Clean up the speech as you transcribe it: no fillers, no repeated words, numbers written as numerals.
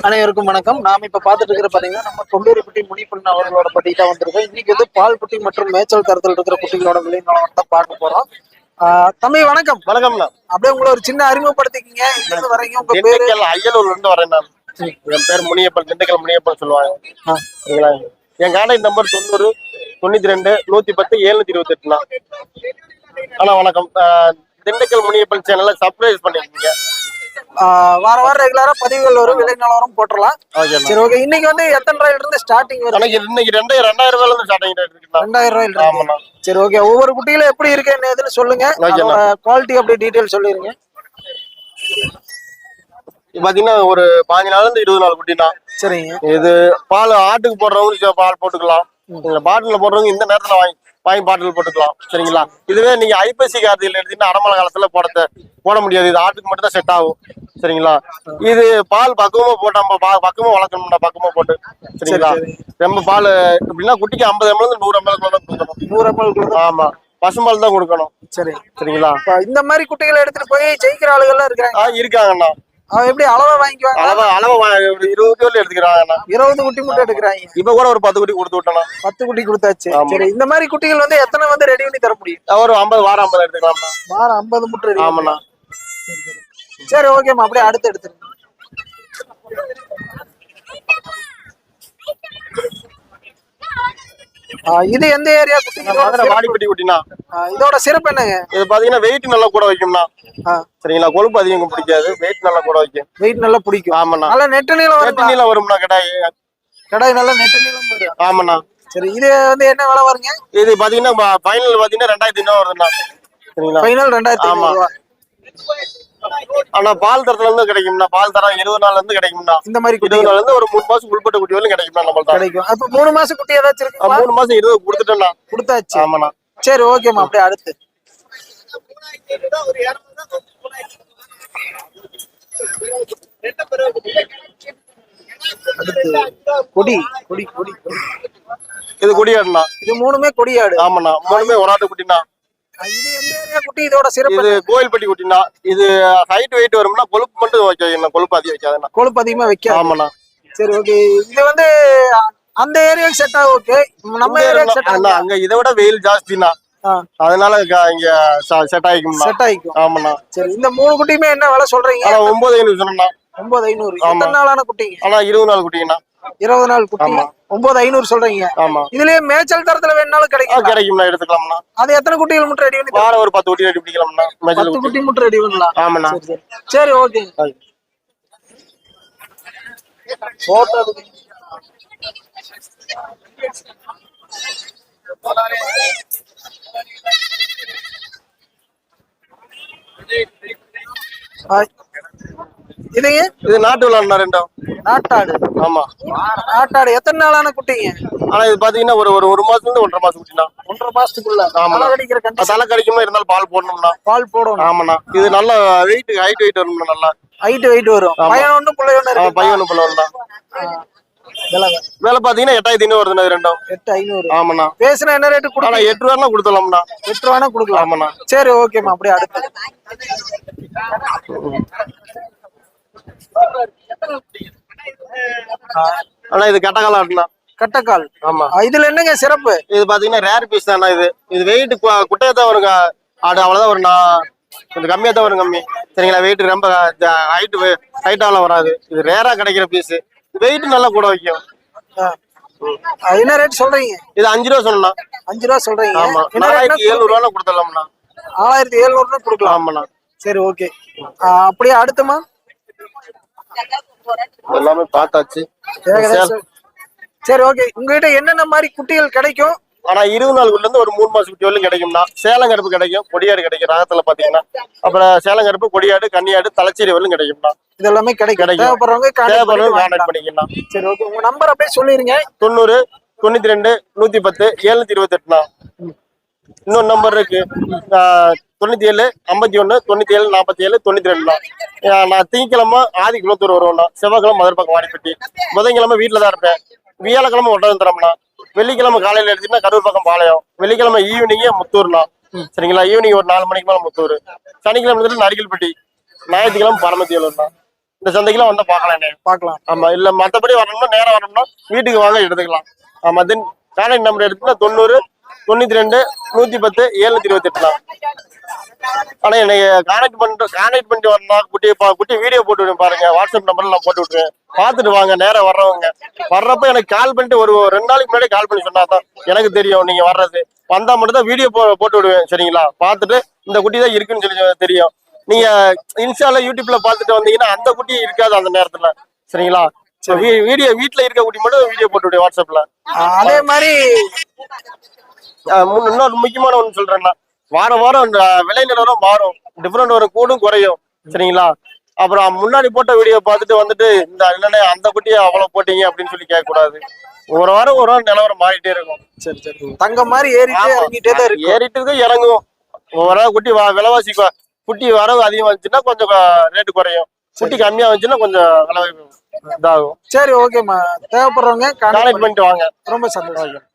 அனைவருக்கும் வணக்கம். நாம இப்ப பாத்துட்டு இருக்கிற பாத்தீங்கன்னா நம்ம கொண்டூரிப்பட்டி முனிப்பண்ணன் அவர்களோட பத்தி தான் வந்திருக்கோம். இன்னைக்கு வந்து பால் குட்டி மற்றும் மேய்ச்சல் தரத்தில் இருக்கிற குட்டிகளோட விலை நிலவரம் தான் பார்க்க போறோம். தம்பி வணக்கம். வணக்கம்ண்ணா. அப்படியே உங்களை ஒரு சின்ன அறிமுகப்படுத்திக்கிங்க. எங்க இருந்து வரீங்க? உங்க பேரு? திண்டுக்கல் அய்யலூர்ல இருந்து வரேன் நான். என் பேர் முனியப்பன், திண்டுக்கல் முனியப்பன் சொல்லுவாங்க. என் கான்டாக்ட் நம்பர் 90 92 110 728. அண்ணா வணக்கம். திண்டுக்கல் முனியப்பன் சேனலை சப்ஸ்கிரைப் பண்ணிருக்கீங்க. வார வாரம் ரெகுலரா பதிவுகள் வரும், விலை நிலவரம் போட்டுடலாம். சரி, ஓகே. இன்னைக்கு வந்து எத்தனை ரூபாயில இருந்து ஸ்டார்டிங் வரும்? இன்னைக்கு 2000 ரூபாயில இருந்து ஸ்டார்டிங் இருக்கு. 2000 ரூபாயில. ஆமாண்ணா. சரி, ஓகே. ஒவ்வொரு குட்டியில எப்படி இருக்குன்னு சொல்லுங்க. குவாலிட்டி அப்படி டீடைல் சொல்லிருங்க. பாத்தீங்கன்னா ஒரு 15 நாள்ல இருந்து 20 நாள் குட்டினா. சரிங்க. இது பால் ஆட்டுக்கு போடுறவங்க பால் போட்டுக்கலாம். பாட்டில போடுறவங்க இந்த நேரத்துல வாங்கி பாட்டில் போட்டுக்கலாம். சரிங்களா? இதுவே நீங்க ஐப்பசி கார்த்திகள் எடுத்தீங்கன்னா அடமழை காலத்துல போட முடியாது. இது ஆட்டுக்கு மட்டும் தான் செட் ஆகும். சரிங்களா? இது பால் பக்குவமா போட்டா பக்குவமா வளர்க்கணும்னா பக்குவமா போட்டு. சரிங்களா? ரொம்ப பால் எப்படின்னா குட்டிக்கு 50 ml 100 ml கொடுக்கணும். 100 ml. ஆமா, பசும்பால் தான் கொடுக்கணும். சரி, சரிங்களா? இந்த மாதிரி குட்டிகளை எடுத்துட்டு போய் ஜெயிக்கிற ஆளுகள் இருக்காங்கண்ணா. எப்படி அளவா வாங்கிக்குவாங்க? அளவா 20 குட்டி எடுத்துக்கிறாங்க. 20 குட்டி மட்டும் எடுக்கிறாங்க. இப்ப கூட ஒரு 10 குட்டி கொடுத்து விட்டோம். 10 குட்டி கொடுத்தாச்சு. சரி, இந்த மாதிரி குட்டிகள் வந்து எத்தனை வந்து ரெடி பண்ணி தர முடியும்? ஒரு 50 வாரம் 50 எடுத்துக்கலாம். வாரம் 50 முட்டை ரெடி. ஆமாண்ணா. சரி, ஓகேம்மா. அப்படியே அடுத்து எடுத்துருங்க. இது எந்த ஏரியா குட்டி? வாடிப்பட்டி குட்டினா. இதோட சிறப்பு என்னங்க? இது பாத்தீங்கன்னா வெயிட் நல்லா கூட வைக்கும்னா. சரிங்களா? கொழுப்பு அதிகம் பிடிக்காது, வெயிட் நல்லா கூட வைக்கும். வெயிட் நல்லா பிடிக்கும். ஆமாண்ணா. நல்ல நெட்டு நீளம் வரும்னா கடாய் நல்ல நெட்டு நீளம் வரும். ஆமாண்ணா. சரி, இது வந்து என்ன விலை வருங்க? இது பாத்தீங்கன்னா ஃபைனல் பாத்தீங்கன்னா 2500 வருதுண்ணா. சரிங்களா? ஃபைனல் 2500. ஆனா பால் தரத்துல இருந்து கிடைக்கும்னா, பால் தரம் 20 நாள்ல இருந்து கிடைக்கும்னா. இந்த மாதிரி 20 நாள்ல இருந்து ஒரு 3 மாசம் உள்பட்ட குட்டி வரைக்கும் கிடைக்கும்னா நம்மள்ட்ட கிடைக்கும். அப்ப 3 மாசம் குட்டி ஏதாச்சும் இருக்கு? 3 மாசம் 20 கொடுத்துட்டேன்னா. கொடுத்தாச்சு. ஆமாண்ணா. சரி, ஓகேம்மா. அப்படியே அடுத்து கொடி கொடி கொடி இது கொடியாடுண்ணா. இது மூணுமே கொடியாடு. ஆமாண்ணா, மூணுமே ஒரு ஆட்டு குட்டினா. இது எந்த ஏரியா குட்டி? இதோட சிறப்பு? இது கோயில்பட்டி குட்டினா. இது ஹைட் வெயிட் வரும்னா கொழுப்பு மட்டும் வைக்கணும், கொழுப்பு அதிகம் வைக்காதுண்ணா. கொழுப்பு அதிகமா வைக்காது. ஆமாண்ணா. சரி, ஓகே. இது வந்து அந்த ஏரியாக்கு செட் ஆகும். ஓகே, நம்ம ஏரியாக்கு செட் ஆகும். அங்க இதை விட வெயில் ஜாஸ்தினா, அதனால இங்க செட் ஆயிக்கும். செட் ஆயிக்கும். ஆமாண்ணா. சரி, இந்த 3 குட்டியுமே என்ன விலை சொல்றீங்க? 9500 சொன்னா. 9500. எத்தனை நாளான குட்டிங்க? ஆனா 20 நாள் குட்டிங்கண்ணா. 20 நாள் குட்டி. 9500 சொல்றீங்க. ஆமா. இதுலயே மேய்ச்சல் தரத்துல வேணாலும் கிடைக்கும். கிடைக்கும்னா எடுத்துக்கலாம்னா. அது எத்தனை குட்டிகள் மட்டும் ரெடி பண்ணி? வாரம் ஒரு 10 குட்டி ரெடி பண்ணிக்கலாம்னா. 10 குட்டி மட்டும் ரெடி பண்ணலாம். ஆமாண்ணா. சரி, ஓகே. போட்டோ இது நாட்டு விளாடுனா ரெண்டும் நாட்டாடு. ஆமா, நாட்டாடு. எத்தனை நாளான குட்டிங்க? ஆனா இது பாத்தீங்கன்னா ஒரு மாசத்துல இருந்து 1.5 மாசம் குட்டினா. 1.5 மாசத்துக்குள்ள தலை கடிக்குமா இருந்தாலும் பால் போடணும்னா. பால் போடணும். ஆமாண்ணா. இது நல்ல வெயிட் ஹைட் வெயிட் வரும்னா. நல்லா ஹைட் வெயிட் வரும். பையன் ஒண்ணு பிள்ளை ஒண்ணு இருக்கு. பையன் ஒண்ணு பிள்ளை ஒண்ணு. வேலை பாத்தீங்கன்னா 8500 வருதுண்ணா. இது ரெண்டும் 8500. ஆமாண்ணா. பேசுனா என்ன ரேட்டு கொடுக்கலாம்? 8 ரூபா கொடுத்தலாம்ண்ணா. 8 ரூபா கொடுக்கலாம். ஆமாண்ணா. சரி, ஓகேம்மா. அப்படியே அடுத்து ஆனா இது கட்டக்கால் ஆட்டுனா. கட்டக்கால். ஆமா. இதுல என்னங்க சிறப்பு? இது பாத்தீங்கன்னா ரேர் பீஸ் தானா. இது வெயிட் குட்டையா தான் வருங்க. ஆடு அவ்வளவுதான் வரும். கொஞ்சம் கம்மியா தான் வரும். கம்மி. சரிங்களா? வெயிட் ரொம்ப ஹைட்டாலாம் வராது. இது ரேரா கிடைக்கிற பீஸ். வெயிட் நல்லா கூட வைக்கும். என்ன ரேட் சொல்றீங்க? இது 5 ரூபா சொன்னா. 5 ரூபா சொல்றீங்க. ஆமா. 4700 கொடுத்துடலாம்ண்ணா. 4700 கொடுக்கலாம். ஆமாண்ணா. சரி, ஓகே. அப்படியே அடுத்துமா எல்லாமே பார்த்தாச்சு. சரி, ஓகே. உங்ககிட்ட என்னென்ன மாதிரி குட்டிகள் கிடைக்கும்? ஆனா 20 நாளுக்குள்ள இருந்து ஒரு 3 மாசம் குட்டி வரலும் கிடைக்கும்னா. சேலங்கருப்பு கிடைக்கும், கொடியாடு கிடைக்கும். ராகத்துல பாத்தீங்கன்னா அப்புறம் சேலங்கருப்பு, கொடியாடு, கன்னியாடு, தலைச்சேரி வரலும் கிடைக்கும்னா. இதெல்லாமே கிடைக்கும். கான்டாக்ட் பண்ணிக்கலாம். சரி, ஓகே. உங்க நம்பர் அப்படியே சொல்லிருங்க. 90 92 110 728. இன்னொரு நம்பர் இருக்கு. 97 51 97 47 92. நான் திங்கக்கிழமை ஆதிக்குளத்தூர் வருவேண்ணா. செவ்வாய்க்கிழமை மதுரப்பக்கம் வாடிப்பட்டி. புதன்கிழமை வீட்டுல தான் இருப்பேன். வியாழக்கிழமை ஒட்டகம் தரம்னா. வெள்ளிக்கிழமை காலையில எடுத்தீங்கன்னா கரூர் பக்கம் பாளையம். வெள்ளிக்கிழமை ஈவினிங்கே முத்தூர்னா. சரிங்களா. ஈவினிங் ஒரு 4 மணிக்கு மேல முத்தூர், சனிக்கிழமை வந்துட்டு நரிக்கல்பட்டி, ஞாயிற்றுக்கிழமை பரமத்தியூர் தான். இந்த சந்தைக்கெல்லாம் வந்தா பாக்கலாம். பார்க்கலாம். ஆமா, இல்ல மத்தபடி வரணும்னா நேரம் வரணும்னா வீட்டுக்கு வாங்க எடுத்துக்கலாம். ஆமா, தென் கான்டாக்ட் நம்பர் எடுத்துன்னா 90 92 110 728 தான். ஆனா எனக்கு கான்டாக்ட் பண்ணிட்டு வரணும். குட்டி வீடியோ போட்டு விடுவேன் பாருங்க, வாட்ஸ்அப் நம்பர்ல நான் போட்டு விட்டுருவேன். பார்த்துட்டு வாங்க. நேரம் வர்றவங்க வர்றப்ப எனக்கு கால் பண்ணிட்டு ஒரு 2 நாளைக்கு முன்னாடி கால் பண்ணி சொன்னாதான் எனக்கு தெரியும் நீங்க வர்றது. வந்தா மட்டும் தான் வீடியோ போட்டு விடுவேன். சரிங்களா. பார்த்துட்டு இந்த குட்டி தான் இருக்குன்னு சொல்லி தெரியும். நீங்க இன்ஸ்டால யூடியூப்ல பார்த்துட்டு வந்தீங்கன்னா அந்த குட்டி இருக்காது அந்த நேரத்துல. சரிங்களா. வீடியோ வீட்டுல இருக்க குட்டி மட்டும் வீடியோ போட்டு விடுவேன் வாட்ஸ்அப்ல. அதே மாதிரி இன்னொரு முக்கியமான ஒண்ணு சொல்றேன்னா, வாரம் வாரம் இந்த விலை நிலவரம் மாறும், டிஃபரெண்ட் வரும், கூடும் குறையும். சரிங்களா. அப்புறம் முன்னாடி போட்ட வீடியோ பார்த்துட்டு வந்துட்டு இந்த என்னன்னா அந்த குட்டியை அவ்வளவு போட்டீங்க அப்படின்னு சொல்லி கேட்க கூடாது. ஒரு வாரம் நிலவரம் மாறிட்டே இருக்கும். சரி சரி. தங்கம் மாதிரி ஏறிட்டே தான் இருக்கு. ஏறிட்டு இறங்கும். ஒரு குட்டி விலைவாசி குட்டி வரவு அதிகமா இருந்துச்சுன்னா கொஞ்சம் ரேட்டு குறையும், குட்டி கம்மியா வந்துச்சுன்னா கொஞ்சம் விலை இதாகும். சரி, ஓகேம்மா. தேவைப்படுறவங்க கான்டாக்ட் பண்ணிட்டு வாங்க. ரொம்ப சந்தோஷம்.